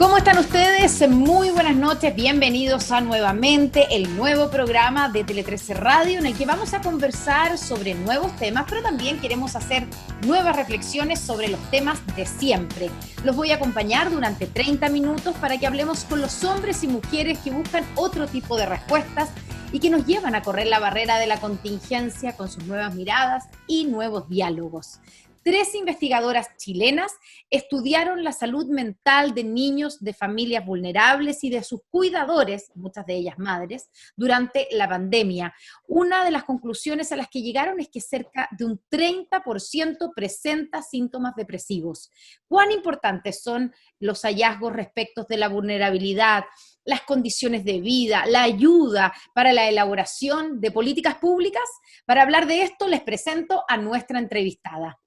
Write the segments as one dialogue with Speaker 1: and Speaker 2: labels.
Speaker 1: ¿Cómo están ustedes? Muy buenas noches, bienvenidos a nuevamente el nuevo programa de Tele 13 Radio en el que vamos a conversar sobre nuevos temas, pero también queremos hacer nuevas reflexiones sobre los temas de siempre. Los voy a acompañar durante 30 minutos para que hablemos con los hombres y mujeres que buscan otro tipo de respuestas y que nos llevan a correr la barrera de la contingencia con sus nuevas miradas y nuevos diálogos. 3 investigadoras chilenas estudiaron la salud mental de niños de familias vulnerables y de sus cuidadores, muchas de ellas madres, durante la pandemia. Una de las conclusiones a las que llegaron es que cerca de un 30% presenta síntomas depresivos. ¿Cuán importantes son los hallazgos respecto de la vulnerabilidad, las condiciones de vida, la ayuda para la elaboración de políticas públicas? Para hablar de esto les presento a nuestra entrevistada.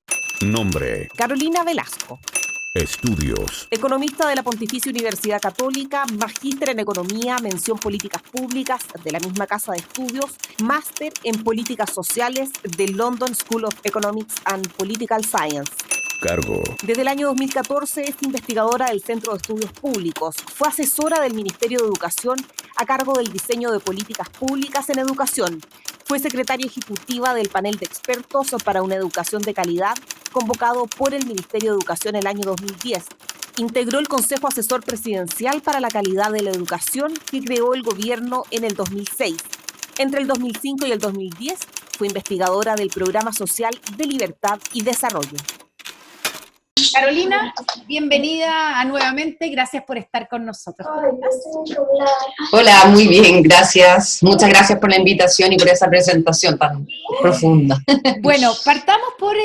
Speaker 2: Nombre:
Speaker 3: Carolina Velasco.
Speaker 2: Estudios:
Speaker 3: Economista de la Pontificia Universidad Católica, magíster en Economía, mención Políticas Públicas de la misma casa de estudios, máster en Políticas Sociales de London School of Economics and Political Science.
Speaker 2: Cargo:
Speaker 3: Desde el año 2014 es investigadora del Centro de Estudios Públicos. Fue asesora del Ministerio de Educación a cargo del diseño de políticas públicas en educación. Fue secretaria ejecutiva del panel de expertos para una educación de calidad, convocado por el Ministerio de Educación el año 2010. Integró el Consejo Asesor Presidencial para la Calidad de la Educación que creó el gobierno en el 2006. Entre el 2005 y el 2010 fue investigadora del Programa Social de Libertad y Desarrollo.
Speaker 1: Carolina, bienvenida nuevamente, gracias por estar con nosotros.
Speaker 4: Hola, muy bien, gracias. Muchas gracias por la invitación y por esa presentación tan profunda.
Speaker 1: Bueno, partamos por,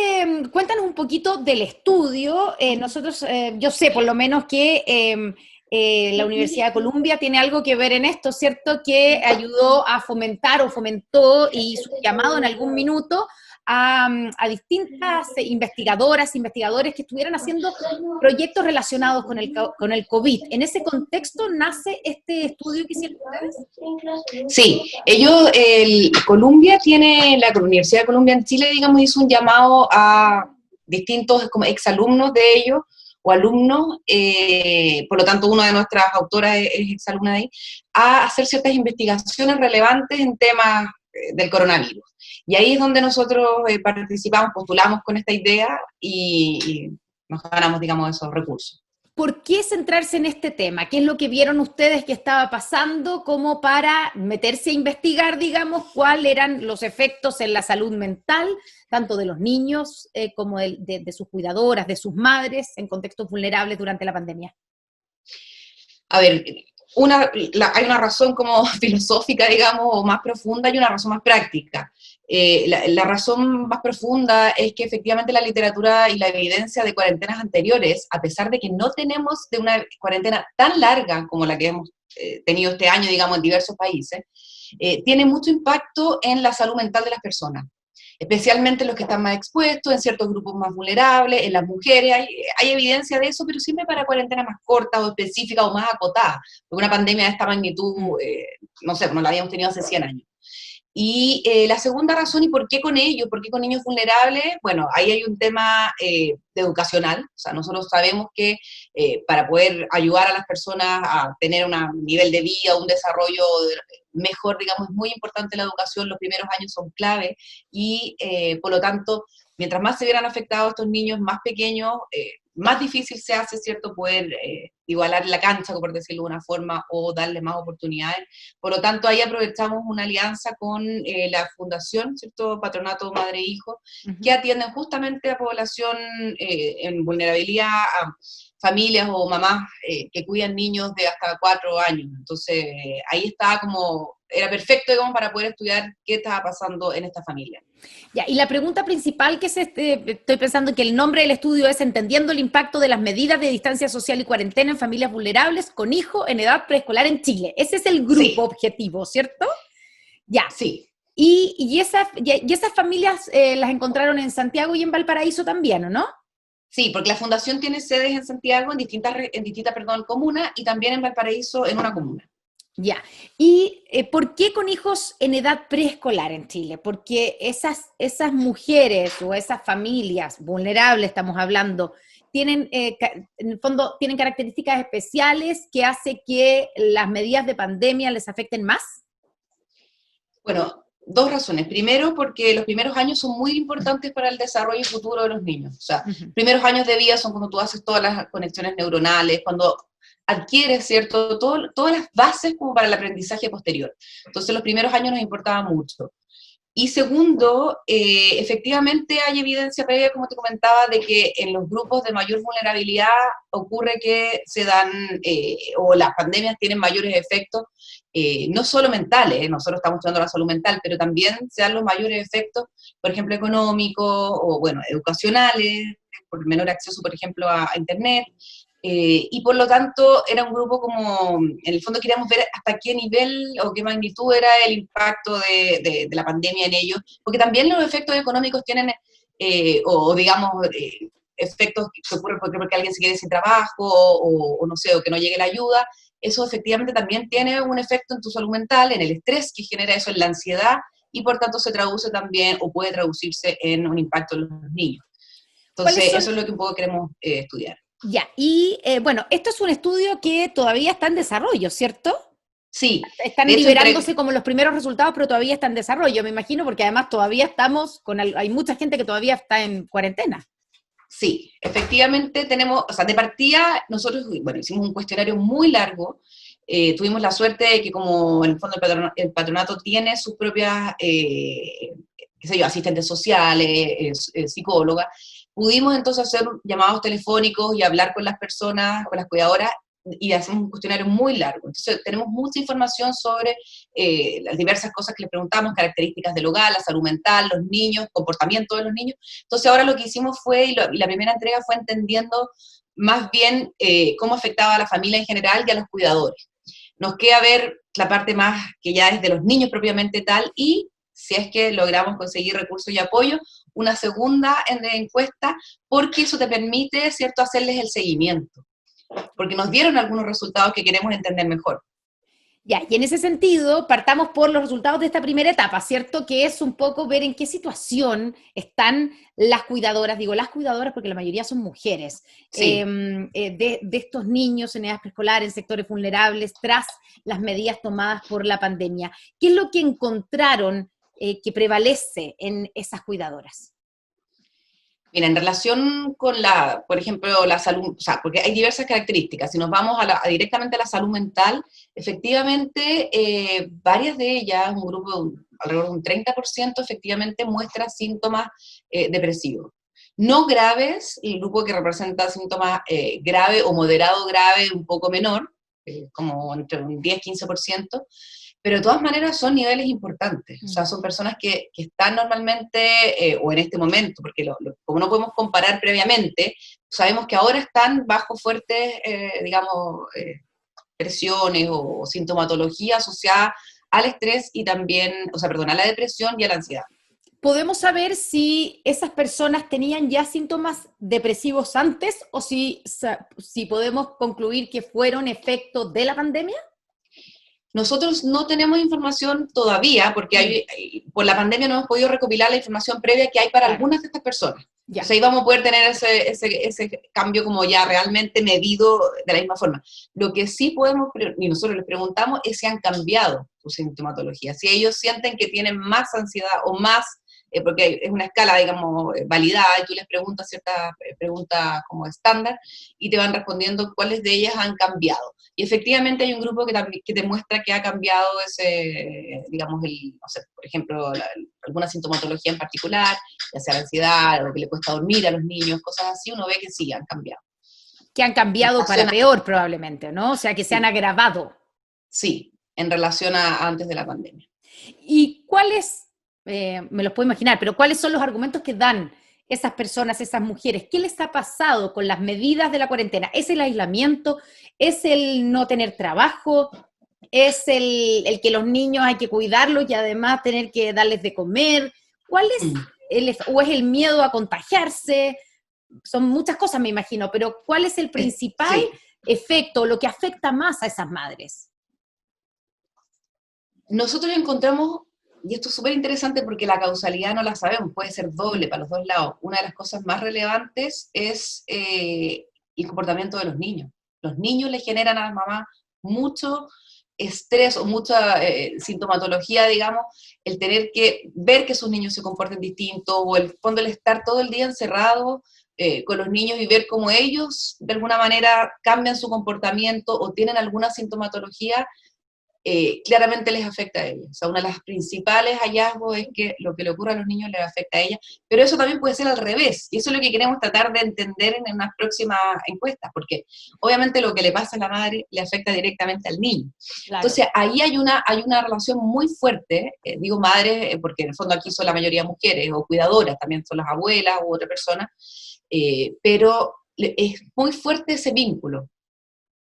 Speaker 1: cuéntanos un poquito del estudio. Nosotros, yo sé por lo menos que la Universidad de Columbia tiene algo que ver en esto, ¿cierto? Que ayudó a fomentar o fomentó y hizo un llamado en algún minuto a distintas investigadoras, investigadores que estuvieran haciendo proyectos relacionados con el COVID. ¿En ese contexto nace este estudio que hicieron ustedes?
Speaker 4: Sí, Columbia tiene, la Universidad de Columbia en Chile, digamos, hizo un llamado a distintos como exalumnos de ellos, o alumnos, por lo tanto una de nuestras autoras es exalumna de ahí, a hacer ciertas investigaciones relevantes en temas del coronavirus. Y ahí es donde nosotros participamos, postulamos con esta idea y nos ganamos, digamos, esos recursos.
Speaker 1: ¿Por qué centrarse en este tema? ¿Qué es lo que vieron ustedes que estaba pasando como para meterse a investigar, digamos, cuáles eran los efectos en la salud mental, tanto de los niños como de sus cuidadoras, de sus madres, en contextos vulnerables durante la pandemia?
Speaker 4: A ver, hay una razón como filosófica, digamos, o más profunda, y una razón más práctica. La razón más profunda es que efectivamente la literatura y la evidencia de cuarentenas anteriores, a pesar de que no tenemos de una cuarentena tan larga como la que hemos tenido este año, digamos, en diversos países, tiene mucho impacto en la salud mental de las personas, especialmente los que están más expuestos, en ciertos grupos más vulnerables, en las mujeres. Hay evidencia de eso, pero siempre para cuarentenas más cortas o específicas o más acotadas, porque una pandemia de esta magnitud, no sé, no la habíamos tenido hace 100 años. Y la segunda razón, ¿y por qué con ellos? ¿Por qué con niños vulnerables? Bueno, ahí hay un tema educacional. O sea, nosotros sabemos que para poder ayudar a las personas a tener un nivel de vida, un desarrollo mejor, digamos, es muy importante la educación. Los primeros años son clave y, por lo tanto, mientras más se vieran afectados estos niños más pequeños, más difícil se hace, ¿cierto?, poder igualar la cancha, por decirlo de una forma, o darle más oportunidades. Por lo tanto, ahí aprovechamos una alianza con la Fundación, ¿cierto?, Patronato Madre e Hijo, que atienden justamente a población en vulnerabilidad, a familias o mamás que cuidan niños de hasta 4 años. Entonces, ahí estaba era perfecto, digamos, para poder estudiar qué estaba pasando en esta familia.
Speaker 1: Ya, y la pregunta principal estoy pensando que el nombre del estudio es Entendiendo el impacto de las medidas de distancia social y cuarentena en familias vulnerables con hijos en edad preescolar en Chile. Ese es el grupo objetivo, ¿cierto? Ya.
Speaker 4: Sí.
Speaker 1: Y esas familias las encontraron en Santiago y en Valparaíso también, ¿o no?
Speaker 4: Sí, porque la fundación tiene sedes en Santiago, en distintas comunas, y también en Valparaíso en una comuna.
Speaker 1: Ya. ¿Y por qué con hijos en edad preescolar en Chile? Porque esas mujeres o esas familias vulnerables, estamos hablando, tienen, en el fondo, tienen características especiales que hace que las medidas de pandemia les afecten más.
Speaker 4: Bueno, dos razones. Primero, porque los primeros años son muy importantes para el desarrollo futuro de los niños. O sea,
Speaker 1: Ujú.
Speaker 4: primeros años de vida son cuando tú haces todas las conexiones neuronales, cuando adquieres, ¿cierto? Todas las bases como para el aprendizaje posterior. Entonces, los primeros años nos importaba mucho. Y segundo, efectivamente hay evidencia previa, como te comentaba, de que en los grupos de mayor vulnerabilidad ocurre que se dan, o las pandemias tienen mayores efectos, no solo mentales, nosotros estamos estudiando la salud mental, pero también se dan los mayores efectos, por ejemplo, económicos o, bueno, educacionales, por menor acceso, por ejemplo, a Internet. Y por lo tanto era un grupo como, en el fondo queríamos ver hasta qué nivel o qué magnitud era el impacto de la pandemia en ellos, porque también los efectos económicos tienen, o digamos, efectos que ocurren porque alguien se quede sin trabajo o no sé, o que no llegue la ayuda. Eso efectivamente también tiene un efecto en tu salud mental, en el estrés que genera eso, en la ansiedad, y por tanto se traduce también o puede traducirse en un impacto en los niños.
Speaker 1: ¿Cuáles
Speaker 4: Entonces, eso
Speaker 1: son?
Speaker 4: es lo que un poco queremos estudiar.
Speaker 1: Ya, y bueno, esto es un estudio que todavía está en desarrollo, ¿cierto?
Speaker 4: Sí,
Speaker 1: Están
Speaker 4: de hecho,
Speaker 1: liberándose como los primeros resultados, pero todavía está en desarrollo, me imagino, porque además todavía estamos hay mucha gente que todavía está en cuarentena.
Speaker 4: sí, efectivamente tenemos, o sea, de partida nosotros, bueno, hicimos un cuestionario muy largo, tuvimos la suerte de que como en el fondo el patronato tiene sus propias, qué sé yo, asistentes sociales, psicólogas, pudimos entonces hacer llamados telefónicos y hablar con las personas, con las cuidadoras, y hacemos un cuestionario muy largo. Entonces tenemos mucha información sobre las diversas cosas que les preguntamos, características del hogar, la salud mental, los niños, comportamiento de los niños. Entonces ahora lo que hicimos fue, y la primera entrega fue entendiendo más bien cómo afectaba a la familia en general y a los cuidadores. Nos queda ver la parte más que ya es de los niños propiamente tal, y si es que logramos conseguir recursos y apoyo, una segunda encuesta, porque eso te permite, ¿cierto?, hacerles el seguimiento, porque nos dieron algunos resultados que queremos entender mejor.
Speaker 1: Ya, y en ese sentido, partamos por los resultados de esta primera etapa, ¿cierto? Que es un poco ver en qué situación están las cuidadoras, digo las cuidadoras porque la mayoría son mujeres,
Speaker 4: Sí.
Speaker 1: de estos niños en edad preescolar, en sectores vulnerables, tras las medidas tomadas por la pandemia. ¿Qué es lo que encontraron que prevalece en esas cuidadoras?
Speaker 4: Mira, en relación con por ejemplo, la salud, o sea, porque hay diversas características. Si nos vamos directamente a la salud mental, efectivamente, varias de ellas, un grupo alrededor de un 30%, efectivamente muestra síntomas depresivos. No graves, el grupo que representa síntomas grave o moderado grave, un poco menor, como entre un 10-15%, pero de todas maneras son niveles importantes, o sea, son personas que están normalmente, o en este momento, porque como no podemos comparar previamente, sabemos que ahora están bajo fuertes, digamos, presiones o sintomatología asociada al estrés y también, o sea, perdón, a la depresión y a la ansiedad.
Speaker 1: ¿Podemos saber si esas personas tenían ya síntomas depresivos antes o si podemos concluir que fueron efecto de la pandemia?
Speaker 4: Nosotros no tenemos información todavía, porque por la pandemia no hemos podido recopilar la información previa que hay para
Speaker 1: Claro,
Speaker 4: algunas de estas personas. O
Speaker 1: ya.
Speaker 4: sea, ahí vamos a poder tener ese cambio como ya realmente medido de la misma forma. Lo que sí podemos, y nosotros les preguntamos, es si han cambiado su sintomatología, si ellos sienten que tienen más ansiedad o más, porque es una escala, digamos, validada, y tú les preguntas ciertas preguntas como estándar, y te van respondiendo cuáles de ellas han cambiado. Y efectivamente hay un grupo que te muestra que ha cambiado ese, digamos, no sé, por ejemplo, alguna sintomatología en particular, ya sea la ansiedad, o que le cuesta dormir a los niños, cosas así, uno ve que sí, han cambiado.
Speaker 1: Que han
Speaker 4: En
Speaker 1: cambiado para
Speaker 4: relación a,
Speaker 1: peor probablemente, ¿no? O sea, que se han
Speaker 4: sí,
Speaker 1: agravado.
Speaker 4: sí, en relación a antes de la pandemia.
Speaker 1: ¿Y cuáles, me los puedo imaginar, pero cuáles son los argumentos que dan esas personas, esas mujeres? ¿Qué les ha pasado con las medidas de la cuarentena? ¿Es el aislamiento? ¿Es el no tener trabajo? ¿Es el que los niños hay que cuidarlos y además tener que darles de comer? ¿Cuál es
Speaker 4: Mm.
Speaker 1: o es el miedo a contagiarse? Son muchas cosas, me imagino, pero ¿cuál es el principal
Speaker 4: Sí,
Speaker 1: efecto, lo que afecta más a esas madres?
Speaker 4: Nosotros encontramos, y esto es súper interesante porque la causalidad no la sabemos, puede ser doble para los dos lados. Una de las cosas más relevantes es el comportamiento de los niños. Los niños le generan a las mamás mucho estrés o mucha sintomatología, digamos, el tener que ver que sus niños se comporten distinto, o el fondo el estar todo el día encerrado con los niños y ver cómo ellos de alguna manera cambian su comportamiento o tienen alguna sintomatología, claramente les afecta a ellos. O sea, uno de los principales hallazgos es que lo que le ocurre a los niños les afecta a ellas, pero eso también puede ser al revés, y eso es lo que queremos tratar de entender en unas próximas encuestas, porque obviamente lo que le pasa a la madre le afecta directamente al niño.
Speaker 1: Claro.
Speaker 4: Entonces, ahí hay una relación muy fuerte, digo madres, porque en el fondo aquí son la mayoría mujeres, o cuidadoras, también son las abuelas u otra persona, pero es muy fuerte ese vínculo.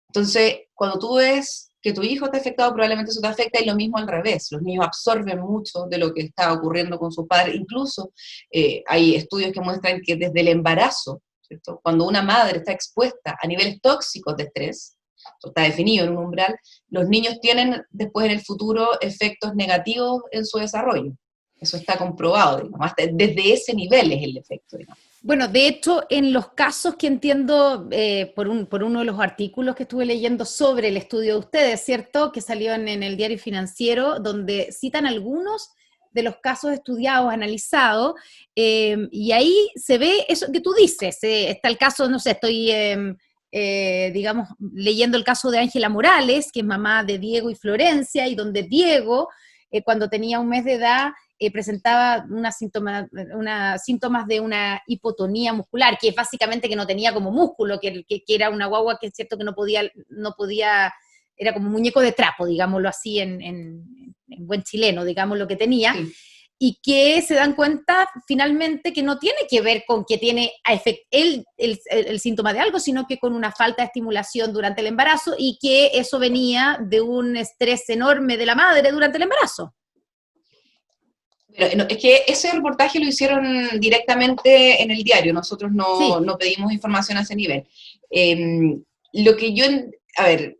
Speaker 4: Entonces, cuando tú ves que tu hijo está afectado, probablemente eso te afecta, y lo mismo al revés. Los niños absorben mucho de lo que está ocurriendo con sus padres. Incluso hay estudios que muestran que desde el embarazo, ¿cierto? Cuando una madre está expuesta a niveles tóxicos de estrés, esto está definido en un umbral, los niños tienen después en el futuro efectos negativos en su desarrollo. Eso está comprobado, digamos, hasta desde ese nivel es el efecto, digamos.
Speaker 1: Bueno, de hecho, en los casos que entiendo por uno de los artículos que estuve leyendo sobre el estudio de ustedes, ¿cierto? Que salió en el Diario Financiero, donde citan algunos de los casos estudiados, analizados, y ahí se ve eso que tú dices. Está el caso, no sé, estoy, digamos, leyendo el caso de Ángela Morales, que es mamá de Diego y Florencia, y donde Diego, cuando tenía 1 mes de edad, presentaba síntomas de una hipotonía muscular, que es básicamente que no tenía como músculo, que era una guagua que es cierto que no podía, era como muñeco de trapo, digámoslo así, en buen chileno, digamos lo que tenía, sí. Y que se dan cuenta finalmente que no tiene que ver con que tiene el síntoma de algo, sino que con una falta de estimulación durante el embarazo, y que eso venía de un estrés enorme de la madre durante el embarazo.
Speaker 4: Pero es que ese reportaje lo hicieron directamente en el diario, nosotros no pedimos información a ese nivel. Lo que a ver,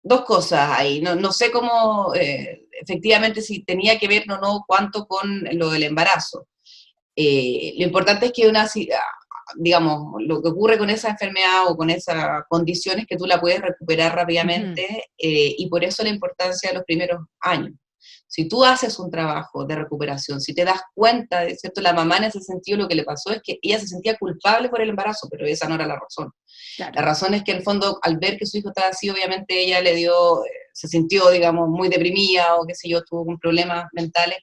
Speaker 4: dos cosas ahí, no sé cómo, efectivamente, si tenía que ver o no cuánto con lo del embarazo. Lo importante es que digamos, lo que ocurre con esa enfermedad o con esa condición es que tú la puedes recuperar rápidamente, y por eso la importancia de los primeros años. Si tú haces un trabajo de recuperación, si te das cuenta, de cierto, la mamá en ese sentido lo que le pasó es que ella se sentía culpable por el embarazo, pero esa no era la razón. Claro. La razón es que en el fondo, al ver que su hijo estaba así, obviamente ella se sintió, digamos, muy deprimida, o qué sé yo, tuvo con problemas mentales,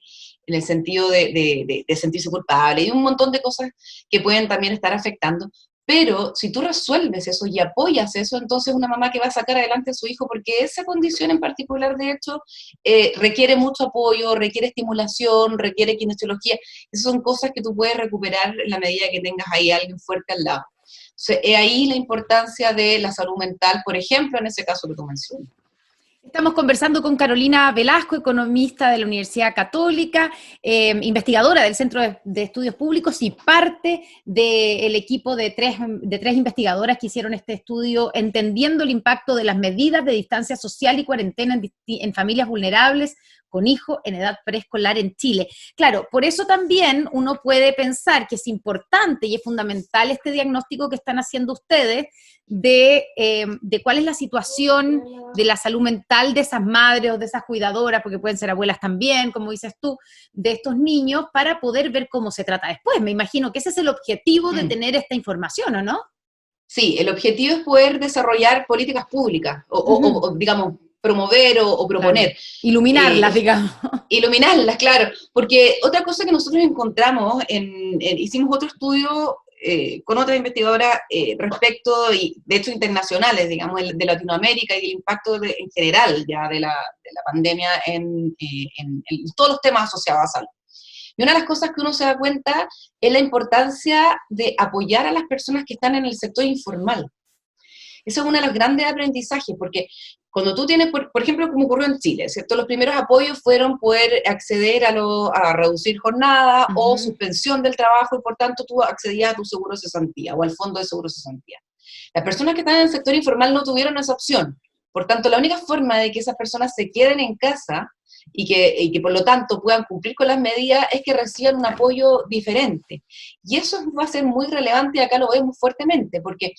Speaker 4: en el sentido de sentirse culpable, y un montón de cosas que pueden también estar afectando. Pero si tú resuelves eso y apoyas eso, entonces una mamá que va a sacar adelante a su hijo, porque esa condición en particular, de hecho, requiere mucho apoyo, requiere estimulación, requiere kinesiología. Esas son cosas que tú puedes recuperar en la medida que tengas ahí a alguien fuerte al lado. Entonces, es ahí la importancia de la salud mental, por ejemplo, en ese caso que tú mencionas.
Speaker 1: Estamos conversando con Carolina Velasco, economista de la Universidad Católica, investigadora del Centro de Estudios Públicos y parte del equipo de tres investigadoras que hicieron este estudio entendiendo el impacto de las medidas de distancia social y cuarentena en familias vulnerables con hijos en edad preescolar en Chile. Claro, por eso también uno puede pensar que es importante y es fundamental este diagnóstico que están haciendo ustedes de cuál es la situación de la salud mental de esas madres o de esas cuidadoras, porque pueden ser abuelas también, como dices tú, de estos niños, para poder ver cómo se trata después. Me imagino que ese es el objetivo de tener esta información, ¿o no?
Speaker 4: Sí, el objetivo es poder desarrollar políticas públicas, o digamos, promover o proponer.
Speaker 1: Claro. Iluminarlas, digamos.
Speaker 4: Iluminarlas, claro. Porque otra cosa que nosotros encontramos, hicimos otro estudio con otra investigadora respecto, y de hecho internacionales, digamos, de Latinoamérica y el impacto en general ya de la pandemia en todos los temas asociados a salud. Y una de las cosas que uno se da cuenta es la importancia de apoyar a las personas que están en el sector informal. Eso es uno de los grandes aprendizajes, porque cuando tú tienes, por ejemplo, como ocurrió en Chile, ¿cierto? Los primeros apoyos fueron poder acceder a reducir jornada o suspensión del trabajo, y por tanto tú accedías a tu seguro de cesantía o al fondo de seguro de cesantía. Las personas que están en el sector informal no tuvieron esa opción. Por tanto, la única forma de que esas personas se queden en casa y que por lo tanto puedan cumplir con las medidas, es que reciban un apoyo diferente. Y eso va a ser muy relevante y acá lo vemos fuertemente, porque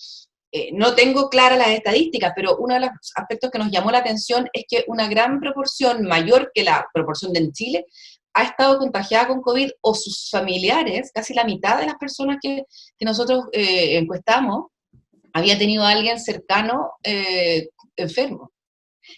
Speaker 4: no tengo claras las estadísticas, pero uno de los aspectos que nos llamó la atención es que una gran proporción, mayor que la proporción de en Chile, ha estado contagiada con COVID o sus familiares, casi la mitad de las personas que nosotros encuestamos, había tenido a alguien cercano enfermo.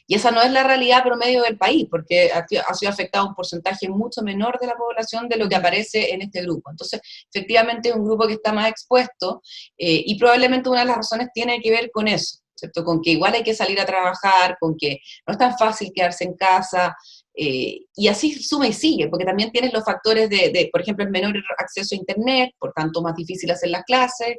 Speaker 4: Y esa no es la realidad promedio del país, porque ha sido afectado un porcentaje mucho menor de la población de lo que aparece en este grupo. Entonces, efectivamente es un grupo que está más expuesto y probablemente una de las razones tiene que ver con eso, ¿cierto? Con que igual hay que salir a trabajar, con que no es tan fácil quedarse en casa, y así suma y sigue, porque también tienes los factores por ejemplo, el menor acceso a Internet, por tanto más difícil hacer las clases.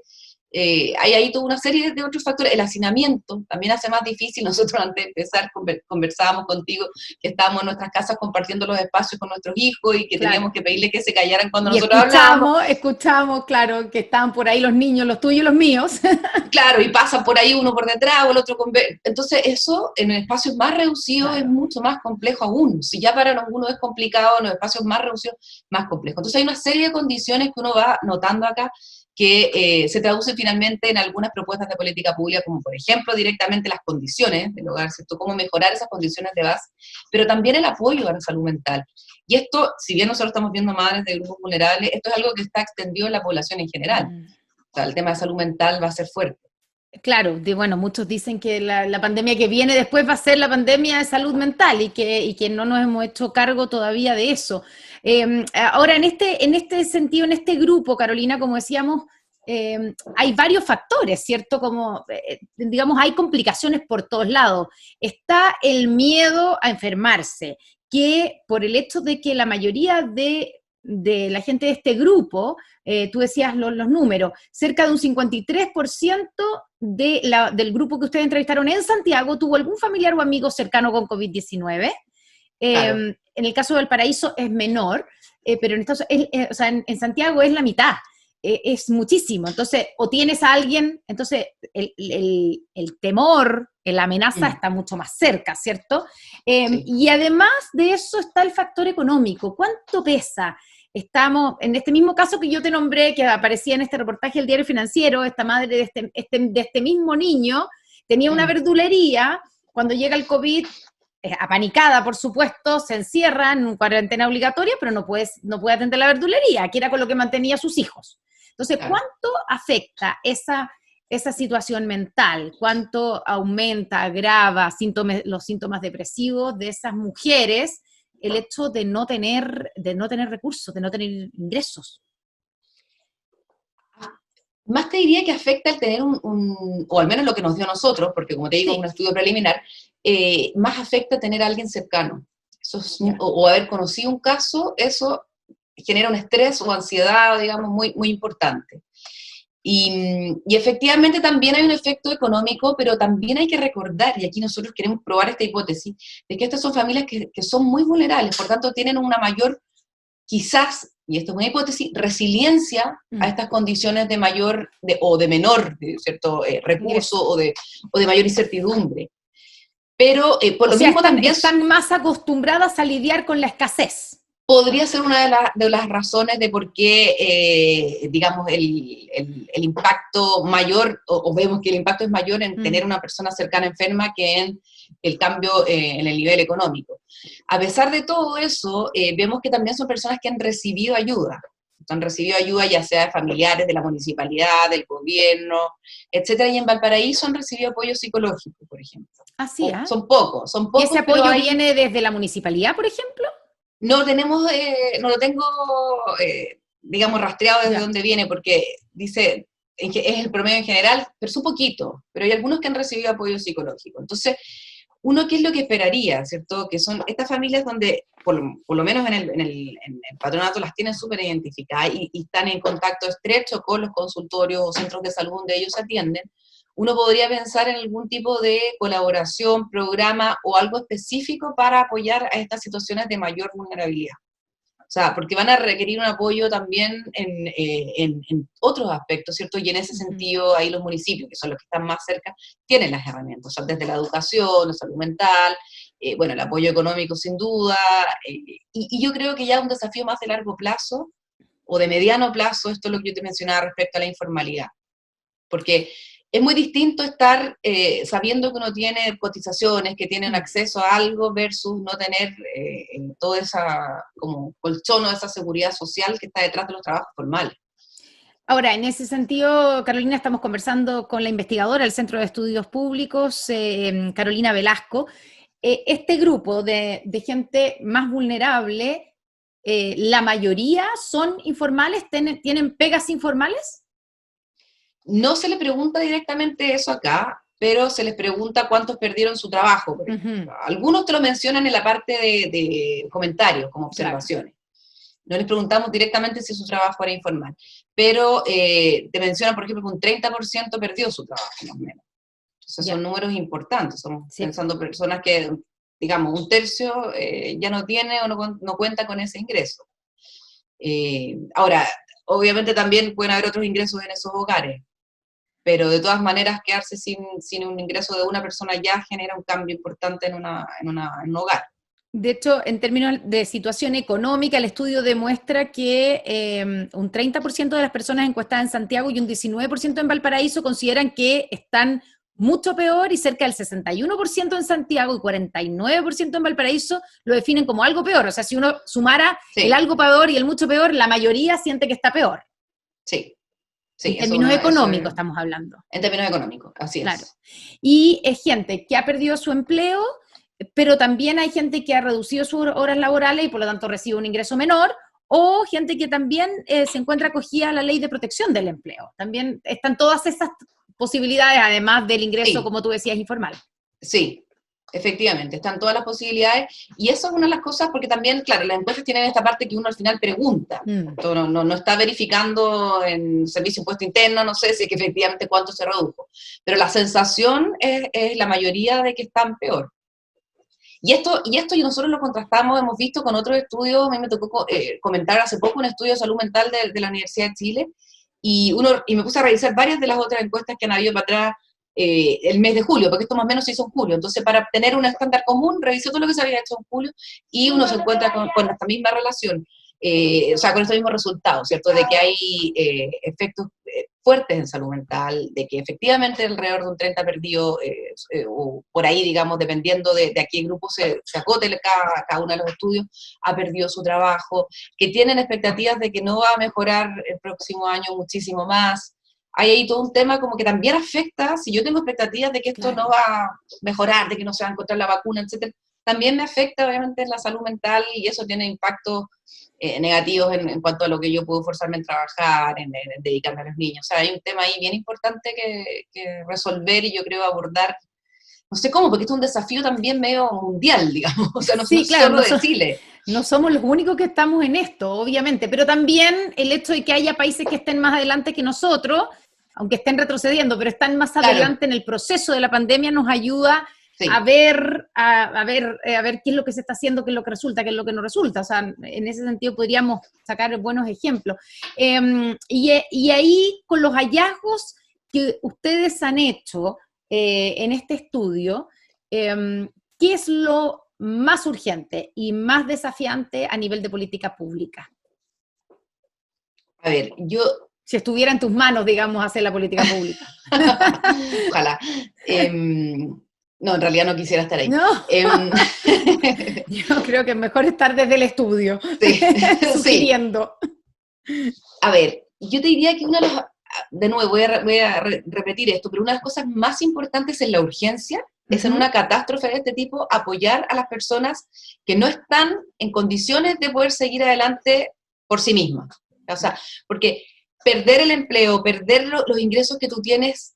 Speaker 4: Hay ahí toda una serie de otros factores. El hacinamiento también hace más difícil. Nosotros antes de empezar conversábamos contigo que estábamos en nuestras casas compartiendo los espacios con nuestros hijos y que teníamos que pedirle que se callaran cuando nosotros hablábamos.
Speaker 1: Escuchamos, claro, que estaban por ahí los niños, los tuyos y los míos.
Speaker 4: Claro, y pasa por ahí uno por detrás o el otro entonces eso en espacios más reducidos
Speaker 1: Claro.
Speaker 4: Es mucho más complejo aún. Si ya para algunos es complicado, en los espacios más reducidos, más complejo. Entonces hay una serie de condiciones que uno va notando acá que se traducen finalmente en algunas propuestas de política pública, como por ejemplo directamente las condiciones del hogar, ¿cierto? Cómo mejorar esas condiciones de base, pero también el apoyo a la salud mental. Y esto, si bien nosotros estamos viendo madres de grupos vulnerables, esto es algo que está extendido en la población en general. O sea, el tema de salud mental va a ser fuerte.
Speaker 1: Claro, bueno, muchos dicen que la pandemia que viene después va a ser la pandemia de salud mental y que no nos hemos hecho cargo todavía de eso. Ahora, en este sentido, en este grupo, Carolina, como decíamos, hay varios factores, ¿cierto? Como, digamos, hay complicaciones por todos lados. Está el miedo a enfermarse, que por el hecho de que la mayoría de la gente de este grupo, tú decías los números, cerca de un 53% del grupo que ustedes entrevistaron en Santiago tuvo algún familiar o amigo cercano con COVID-19.
Speaker 4: Claro.
Speaker 1: En el caso de Valparaíso es menor, pero en Santiago es la mitad. Es muchísimo. Entonces, o tienes a alguien, entonces el temor, la amenaza está mucho más cerca, ¿cierto? Sí. Y además de eso está el factor económico. ¿Cuánto pesa? Estamos, en este mismo caso que yo te nombré, que aparecía en este reportaje del Diario Financiero, esta madre de este mismo niño tenía una verdulería, cuando llega el COVID, apanicada, por supuesto, se encierra en cuarentena obligatoria, pero no puede atender la verdulería, que era con lo que mantenía a sus hijos. Entonces, ¿cuánto afecta esa situación mental? ¿Cuánto aumenta, agrava los síntomas depresivos de esas mujeres el hecho de no tener recursos, de no tener ingresos?
Speaker 4: Más te diría que afecta el tener o al menos lo que nos dio a nosotros, porque como te digo, un estudio preliminar, más afecta tener a alguien cercano. Eso es, o haber conocido un caso, eso genera un estrés o ansiedad, digamos, muy, muy importante. Y efectivamente también hay un efecto económico, pero también hay que recordar, y aquí nosotros queremos probar esta hipótesis, de que estas son familias que son muy vulnerables, por tanto tienen una mayor, quizás, y esto es una hipótesis, resiliencia a estas condiciones de mayor o de menor, ¿cierto? Recurso o de mayor incertidumbre. Pero por lo mismo también
Speaker 1: están más acostumbradas a lidiar con la escasez.
Speaker 4: Podría ser una de las razones de por qué, digamos, el impacto mayor, o vemos que el impacto es mayor en tener una persona cercana enferma que en el cambio en el nivel económico. A pesar de todo eso, vemos que también son personas que han recibido ayuda. Han recibido ayuda ya sea de familiares, de la municipalidad, del gobierno, etcétera, y en Valparaíso han recibido apoyo psicológico, por ejemplo.
Speaker 1: Así es.
Speaker 4: Son pocos.
Speaker 1: ¿Y ese apoyo viene desde la municipalidad, por ejemplo?
Speaker 4: No tenemos, no lo tengo, digamos, rastreado desde dónde viene, porque dice, es el promedio en general, pero es un poquito, pero hay algunos que han recibido apoyo psicológico. Entonces, uno, ¿qué es lo que esperaría, cierto? Que son estas familias donde, por lo menos en el patronato, las tienen súper identificadas y están en contacto estrecho con los consultorios o centros de salud donde ellos atienden. Uno podría pensar en algún tipo de colaboración, programa o algo específico para apoyar a estas situaciones de mayor vulnerabilidad. O sea, porque van a requerir un apoyo también en otros aspectos, ¿cierto? Y en ese sentido, ahí los municipios, que son los que están más cerca, tienen las herramientas, o sea, desde la educación, la salud mental, bueno, el apoyo económico sin duda, y yo creo que ya un desafío más de largo plazo, o de mediano plazo, esto es lo que yo te mencionaba respecto a la informalidad, porque es muy distinto estar sabiendo que uno tiene cotizaciones, que tienen acceso a algo, versus no tener toda esa como colchón o esa seguridad social que está detrás de los trabajos formales.
Speaker 1: Ahora, en ese sentido, Carolina, estamos conversando con la investigadora del Centro de Estudios Públicos, Carolina Velasco. Este grupo de gente más vulnerable, ¿la mayoría son informales? ¿Tienen pegas informales?
Speaker 4: No se le pregunta directamente eso acá, pero se les pregunta cuántos perdieron su trabajo. Por ejemplo. Algunos te lo mencionan en la parte de comentarios, como observaciones. Claro. No les preguntamos directamente si su trabajo era informal, pero te mencionan, por ejemplo, que un 30% perdió su trabajo, más o menos. Entonces son números importantes, estamos pensando personas que, digamos, un tercio ya no tiene o no cuenta con ese ingreso. Ahora, obviamente también pueden haber otros ingresos en esos hogares, pero de todas maneras quedarse sin un ingreso de una persona ya genera un cambio importante en un hogar.
Speaker 1: De hecho, en términos de situación económica, el estudio demuestra que un 30% de las personas encuestadas en Santiago y un 19% en Valparaíso consideran que están mucho peor, y cerca del 61% en Santiago y 49% en Valparaíso lo definen como algo peor. O sea, si uno sumara el algo peor y el mucho peor, la mayoría siente que está peor.
Speaker 4: Sí.
Speaker 1: En términos económicos estamos hablando.
Speaker 4: En términos económicos, así es.
Speaker 1: Claro. Y es gente que ha perdido su empleo, pero también hay gente que ha reducido sus horas laborales y por lo tanto recibe un ingreso menor, o gente que también se encuentra acogida a la ley de protección del empleo. También están todas esas posibilidades, además del ingreso, como tú decías, informal.
Speaker 4: Sí, efectivamente, están todas las posibilidades, y eso es una de las cosas, porque también, claro, las encuestas tienen esta parte que uno al final pregunta, no está verificando en servicio de impuesto interno, no sé si es que efectivamente cuánto se redujo, pero la sensación es la mayoría de que están peor. Y esto y nosotros lo contrastamos, hemos visto con otros estudios. A mí me tocó comentar hace poco un estudio de salud mental de la Universidad de Chile, y me puse a revisar varias de las otras encuestas que han habido para atrás el mes de julio, porque esto más o menos se hizo en julio. Entonces, para obtener un estándar común, revisé todo lo que se había hecho en julio, y uno se encuentra con esta misma relación, o sea, con este mismo resultado, ¿cierto? De que hay efectos fuertes en salud mental, de que efectivamente alrededor de un 30 perdido, o por ahí, digamos, dependiendo de a qué grupo se acote cada uno de los estudios, ha perdido su trabajo, que tienen expectativas de que no va a mejorar el próximo año muchísimo más. Hay ahí todo un tema como que también afecta, si yo tengo expectativas de que esto no va a mejorar, de que no se va a encontrar la vacuna, etcétera, también me afecta obviamente en la salud mental, y eso tiene impactos negativos en cuanto a lo que yo puedo forzarme en trabajar, en dedicarme a los niños. O sea, hay un tema ahí bien importante que resolver, y yo creo abordar, no sé cómo, porque esto es un desafío también medio mundial, digamos, o sea, no solo de Chile.
Speaker 1: No somos los únicos que estamos en esto, obviamente, pero también el hecho de que haya países que estén más adelante que nosotros, aunque estén retrocediendo, pero están más adelante en el proceso de la pandemia, nos ayuda a ver qué es lo que se está haciendo, qué es lo que resulta, qué es lo que no resulta. O sea, en ese sentido podríamos sacar buenos ejemplos. Y ahí, con los hallazgos que ustedes han hecho en este estudio, ¿qué es lo más urgente y más desafiante a nivel de política pública?
Speaker 4: A ver,
Speaker 1: si estuviera en tus manos, digamos, hacer la política pública.
Speaker 4: Ojalá. No, en realidad no quisiera estar ahí.
Speaker 1: No. Yo creo que es mejor estar desde el estudio, sugiriendo.
Speaker 4: Sí. A ver, yo te diría que de nuevo voy a repetir esto, pero una de las cosas más importantes en la urgencia es en una catástrofe de este tipo apoyar a las personas que no están en condiciones de poder seguir adelante por sí mismas. O sea, porque perder el empleo, perder los ingresos que tú tienes,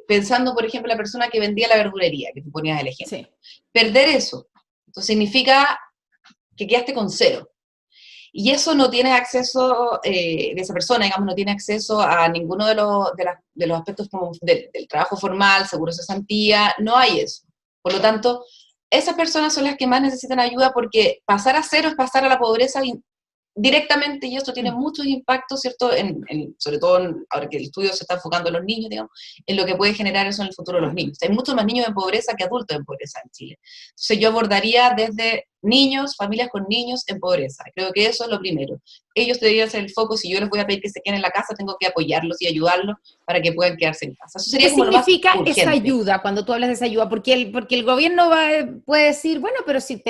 Speaker 4: pensando, por ejemplo, la persona que vendía la verdulería, que tú ponías el ejemplo, perder eso, entonces significa que quedaste con cero. Y eso no tienes acceso, esa persona, digamos, no tiene acceso a ninguno de los aspectos como del trabajo formal, seguro de cesantía, no hay eso. Por lo tanto, esas personas son las que más necesitan ayuda, porque pasar a cero es pasar a la pobreza directamente, y esto tiene muchos impactos, ¿cierto? Sobre todo ahora que el estudio se está enfocando en los niños, digamos, en lo que puede generar eso en el futuro de los niños. Hay muchos más niños en pobreza que adultos en pobreza en Chile. Entonces yo abordaría desde niños, familias con niños en pobreza. Creo que eso es lo primero. Ellos deberían ser el foco. Si yo les voy a pedir que se queden en la casa, tengo que apoyarlos y ayudarlos para que puedan quedarse en casa. Eso sería
Speaker 1: ¿Qué
Speaker 4: como lo más
Speaker 1: significa
Speaker 4: urgente.
Speaker 1: esa ayuda cuando tú hablas de esa ayuda? Porque el gobierno puede decir, bueno, pero si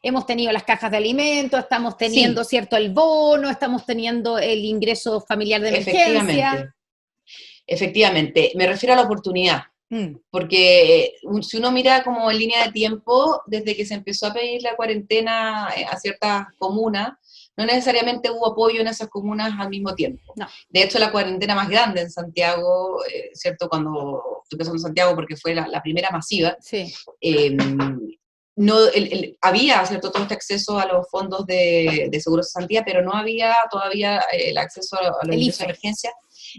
Speaker 1: hemos tenido las cajas de alimentos, estamos teniendo, ¿cierto?, el bono, estamos teniendo el ingreso familiar de emergencia.
Speaker 4: Efectivamente. Me refiero a la oportunidad. Porque si uno mira como en línea de tiempo, desde que se empezó a pedir la cuarentena a ciertas comunas, no necesariamente hubo apoyo en esas comunas al mismo tiempo. No. De hecho, la cuarentena más grande en Santiago, ¿cierto? Cuando estoy pensando en Santiago porque fue la primera masiva, sí. Había, ¿cierto?, todo este acceso a los fondos de seguro de cesantía, pero no había todavía el acceso a los ingresos de emergencia.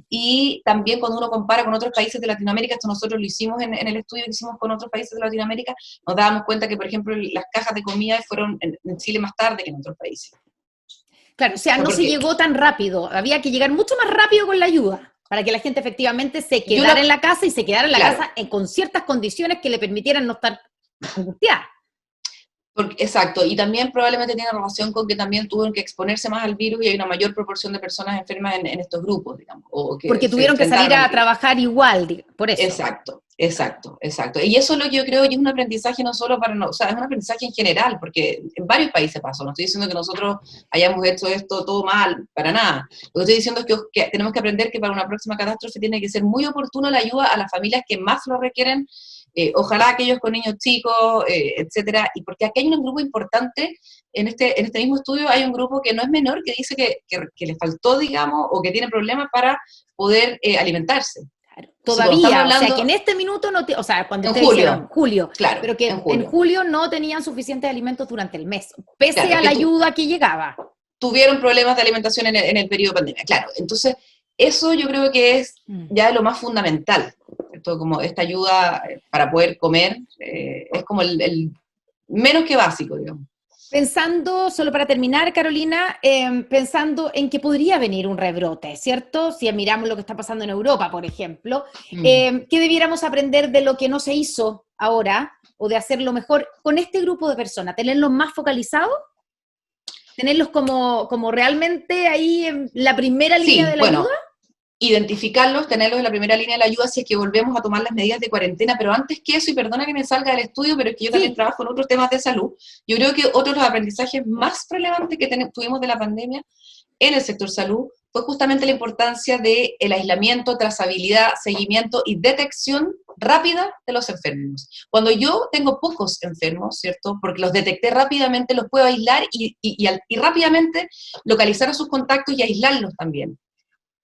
Speaker 4: Y también cuando uno compara con otros países de Latinoamérica, esto nosotros lo hicimos en el estudio que hicimos con otros países de Latinoamérica, nos dábamos cuenta que, por ejemplo, las cajas de comida fueron en Chile más tarde que en otros países.
Speaker 1: Claro, o sea, no se llegó tan rápido, había que llegar mucho más rápido con la ayuda, para que la gente efectivamente se quedara en la casa y se quedara en la casa con ciertas condiciones que le permitieran no estar angustiada.
Speaker 4: Exacto, y también probablemente tiene relación con que también tuvieron que exponerse más al virus y hay una mayor proporción de personas enfermas en estos grupos, digamos.
Speaker 1: Porque tuvieron que salir a trabajar igual, por eso.
Speaker 4: Exacto. Y eso es lo que yo creo que es un aprendizaje no solo para nosotros, o sea, es un aprendizaje en general, porque en varios países pasó, no estoy diciendo que nosotros hayamos hecho esto todo mal, para nada. Lo que estoy diciendo es que tenemos que aprender que para una próxima catástrofe tiene que ser muy oportuno la ayuda a las familias que más lo requieren. Ojalá aquellos con niños chicos, etcétera, y porque aquí hay un grupo importante, en este mismo estudio hay un grupo que no es menor, que dice que le faltó, digamos, o que tiene problemas para poder alimentarse.
Speaker 1: Claro. Todavía, o sea, que en este minuto o sea, cuando ustedes hicieron julio, claro, pero que en julio no tenían suficientes alimentos durante el mes, pese a la ayuda que llegaba.
Speaker 4: Tuvieron problemas de alimentación en el periodo de pandemia, claro, entonces eso yo creo que es ya lo más fundamental. Como esta ayuda para poder comer es como el menos que básico, digamos.
Speaker 1: Pensando, solo para terminar, Carolina, pensando en que podría venir un rebrote, ¿cierto? Si miramos lo que está pasando en Europa, por ejemplo, ¿qué debiéramos aprender de lo que no se hizo ahora o de hacerlo mejor con este grupo de personas? ¿Tenerlos más focalizados? ¿Tenerlos como realmente ahí en la primera línea de la ayuda?
Speaker 4: Identificarlos, tenerlos en la primera línea de la ayuda si es que volvemos a tomar las medidas de cuarentena, pero antes que eso, y perdona que me salga del estudio, pero es que yo también trabajo en otros temas de salud, yo creo que otro de los aprendizajes más relevantes que tuvimos de la pandemia en el sector salud fue justamente la importancia del aislamiento, trazabilidad, seguimiento y detección rápida de los enfermos. Cuando yo tengo pocos enfermos, ¿cierto? Porque los detecté rápidamente, los puedo aislar y rápidamente localizar a sus contactos y aislarlos también.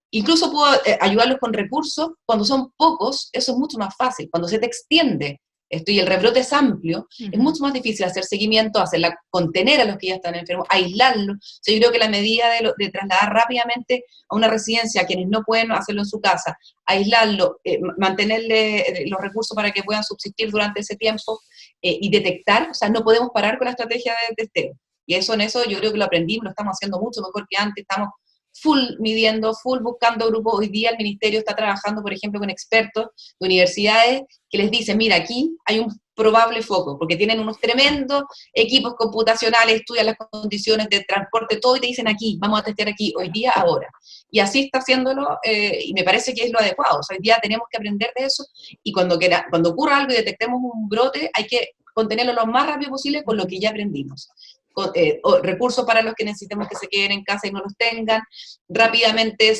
Speaker 4: Incluso puedo ayudarlos con recursos. Cuando son pocos, eso es mucho más fácil. Cuando se te extiende esto y el rebrote es amplio, es mucho más difícil hacer seguimiento, contener a los que ya están enfermos, aislarlos. O sea, yo creo que la medida de trasladar rápidamente a una residencia a quienes no pueden hacerlo en su casa, aislarlo, mantenerle los recursos para que puedan subsistir durante ese tiempo y detectar, o sea, no podemos parar con la estrategia de testeo. Y en eso yo creo que lo aprendimos, lo estamos haciendo mucho mejor que antes, estamos full midiendo, full buscando grupos. Hoy día el ministerio está trabajando, por ejemplo, con expertos de universidades que les dicen, mira, aquí hay un probable foco, porque tienen unos tremendos equipos computacionales, estudian las condiciones de transporte, todo, y te dicen aquí, vamos a testear aquí, hoy día, ahora. Y así está haciéndolo, y me parece que es lo adecuado. O sea, hoy día tenemos que aprender de eso, y cuando ocurra algo y detectemos un brote, hay que contenerlo lo más rápido posible con lo que ya aprendimos. Recursos para los que necesitemos que se queden en casa y no los tengan, rápidamente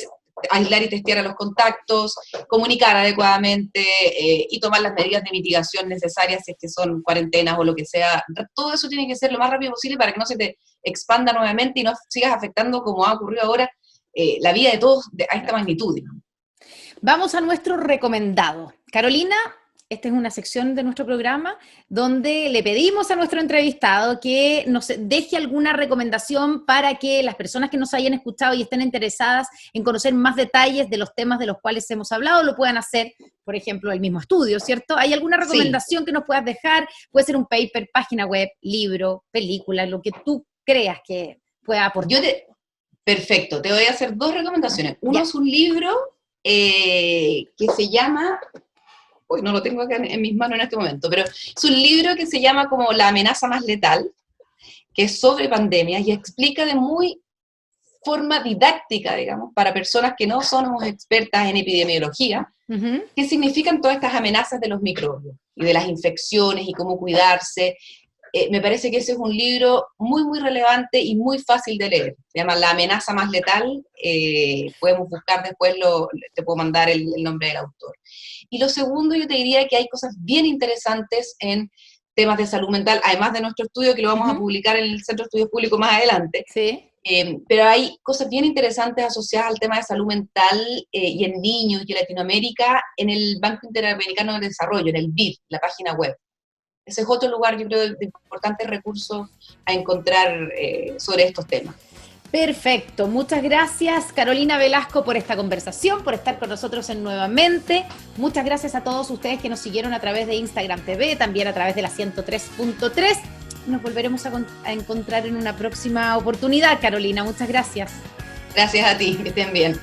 Speaker 4: aislar y testear a los contactos, comunicar adecuadamente y tomar las medidas de mitigación necesarias si es que son cuarentenas o lo que sea. Todo eso tiene que ser lo más rápido posible para que no se te expanda nuevamente y no sigas afectando, como ha ocurrido ahora, la vida de todos a esta magnitud, digamos.
Speaker 1: Vamos a nuestro recomendado. Carolina, esta es una sección de nuestro programa donde le pedimos a nuestro entrevistado que nos deje alguna recomendación para que las personas que nos hayan escuchado y estén interesadas en conocer más detalles de los temas de los cuales hemos hablado, lo puedan hacer, por ejemplo, el mismo estudio, ¿cierto? ¿Hay alguna recomendación que nos puedas dejar? Puede ser un paper, página web, libro, película, lo que tú creas que pueda aportar.
Speaker 4: Perfecto, te voy a hacer 2 recomendaciones. Uno
Speaker 1: Ya.
Speaker 4: es un libro que se llama, hoy no lo tengo acá en mis manos en este momento, pero es un libro que se llama como La amenaza más letal, que es sobre pandemias y explica de muy forma didáctica, digamos, para personas que no somos expertas en epidemiología,
Speaker 1: Ujú.
Speaker 4: qué significan todas estas amenazas de los microbios y de las infecciones y cómo cuidarse. Me parece que ese es un libro muy, muy relevante y muy fácil de leer. Se llama La amenaza más letal. Podemos buscar después, te puedo mandar el nombre del autor. Y lo segundo, yo te diría que hay cosas bien interesantes en temas de salud mental, además de nuestro estudio, que lo vamos a publicar en el Centro de Estudios Públicos más adelante.
Speaker 1: Sí.
Speaker 4: Pero hay cosas bien interesantes asociadas al tema de salud mental y en niños y en Latinoamérica en el Banco Interamericano de Desarrollo, en el BID, la página web. Ese es otro lugar, yo creo, de importantes recursos a encontrar sobre estos temas.
Speaker 1: Perfecto, muchas gracias Carolina Velasco por esta conversación, por estar con nosotros en Nuevamente. Muchas gracias a todos ustedes que nos siguieron a través de Instagram TV, también a través de la 103.3. Nos volveremos a encontrar en una próxima oportunidad, Carolina. Muchas gracias.
Speaker 4: Gracias a ti, que estén bien.